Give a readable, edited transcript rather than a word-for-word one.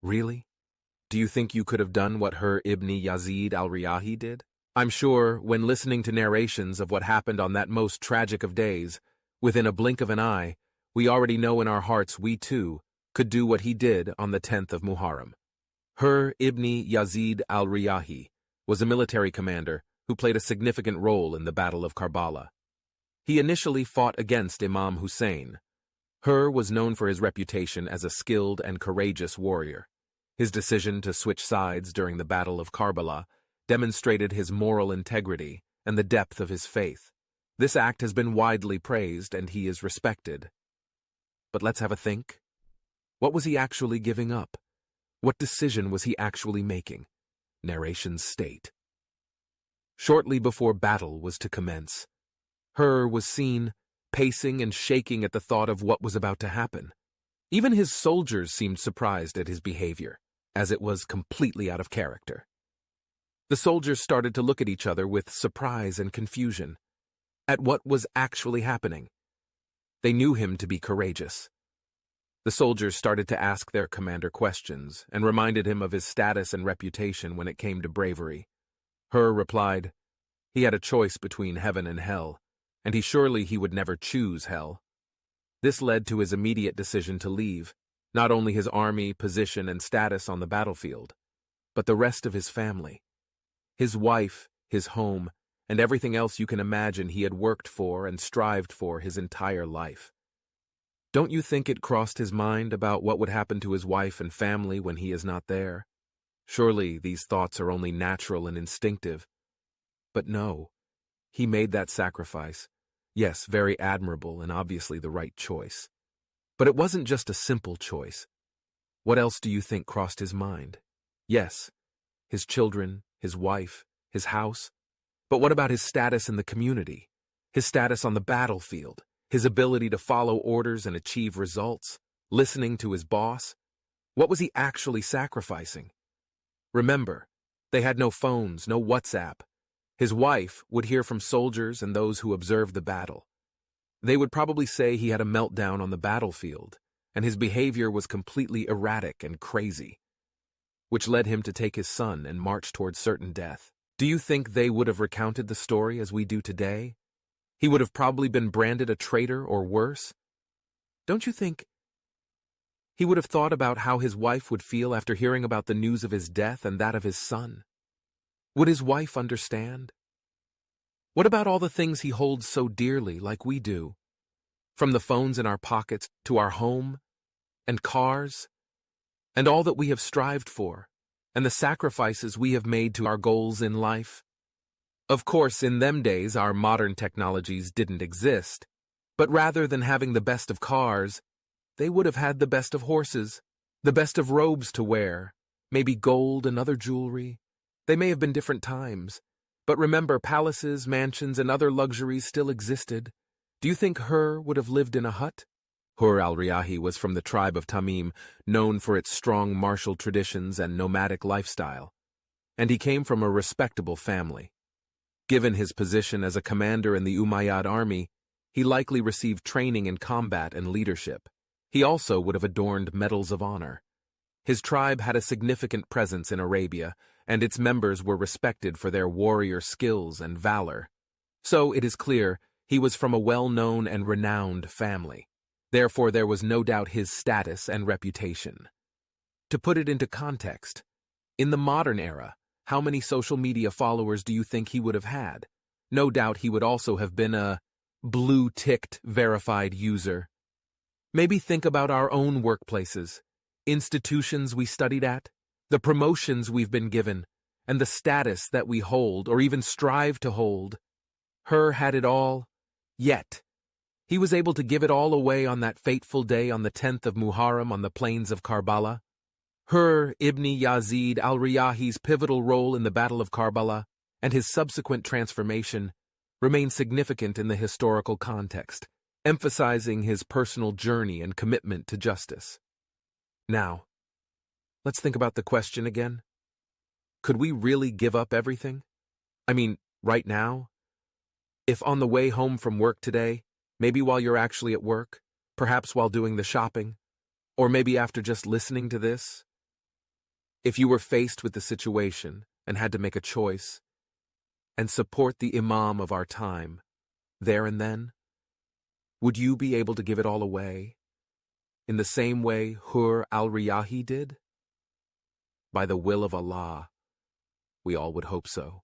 Really? Do you think you could have done what Hurr ibn Yazid al-Riyahi did? I'm sure, when listening to narrations of what happened on that most tragic of days, within a blink of an eye, we already know in our hearts we too could do what he did on the 10th of Muharram. Hurr ibn Yazid al-Riyahi was a military commander who played a significant role in the Battle of Karbala. He initially fought against Imam Hussein. Hurr was known for his reputation as a skilled and courageous warrior. His decision to switch sides during the Battle of Karbala demonstrated his moral integrity and the depth of his faith. This act has been widely praised and he is respected. But let's have a think. What was he actually giving up? What decision was he actually making? Narrations state. Shortly before battle was to commence, Hurr was seen pacing and shaking at the thought of what was about to happen. Even his soldiers seemed surprised at his behavior, as it was completely out of character. The soldiers started to look at each other with surprise and confusion at what was actually happening. They knew him to be courageous. The soldiers started to ask their commander questions and reminded him of his status and reputation when it came to bravery. Hurr replied, he had a choice between heaven and hell, and he would never choose hell. This led to his immediate decision to leave, not only his army, position, and status on the battlefield, but the rest of his family. His wife, his home, and everything else you can imagine he had worked for and strived for his entire life. Don't you think it crossed his mind about what would happen to his wife and family when he is not there? Surely these thoughts are only natural and instinctive. But no, he made that sacrifice. Yes, very admirable and obviously the right choice. But it wasn't just a simple choice. What else do you think crossed his mind? Yes, his children, his wife, his house. But what about his status in the community? His status on the battlefield? His ability to follow orders and achieve results? Listening to his boss? What was he actually sacrificing? Remember, they had no phones, no WhatsApp. His wife would hear from soldiers and those who observed the battle. They would probably say he had a meltdown on the battlefield, and his behavior was completely erratic and crazy, which led him to take his son and march towards certain death. Do you think they would have recounted the story as we do today? He would have probably been branded a traitor or worse. Don't you think he would have thought about how his wife would feel after hearing about the news of his death and that of his son? Would his wife understand? What about all the things he holds so dearly like we do? From the phones in our pockets to our home and cars and all that we have strived for and the sacrifices we have made to our goals in life? Of course, in them days, our modern technologies didn't exist, but rather than having the best of cars, they would have had the best of horses, the best of robes to wear, maybe gold and other jewelry. They may have been different times, but remember, palaces, mansions, and other luxuries still existed. Do you think Hurr would have lived in a hut? Hurr al-Riyahi was from the tribe of Tamim, known for its strong martial traditions and nomadic lifestyle, and he came from a respectable family. Given his position as a commander in the Umayyad army, he likely received training in combat and leadership. He also would have adorned medals of honor. His tribe had a significant presence in Arabia, and its members were respected for their warrior skills and valor. So it is clear he was from a well-known and renowned family. Therefore, there was no doubt his status and reputation. To put it into context, in the modern era, how many social media followers do you think he would have had? No doubt he would also have been a blue-ticked verified user. Maybe think about our own workplaces, institutions we studied at, the promotions we've been given, and the status that we hold or even strive to hold. Hurr had it all, yet he was able to give it all away on that fateful day on the 10th of Muharram on the plains of Karbala. Hurr ibn Yazid al-Riyahi's pivotal role in the Battle of Karbala and his subsequent transformation remain significant in the historical context, emphasizing his personal journey and commitment to justice. Now, let's think about the question again. Could we really give up everything? I mean, right now? If on the way home from work today, maybe while you're actually at work, perhaps while doing the shopping, or maybe after just listening to this, If you were faced with the situation and had to make a choice and support the Imam of our time, there and then, would you be able to give it all away, in the same way Hurr al-Riyahi did? By the will of Allah, we all would hope so.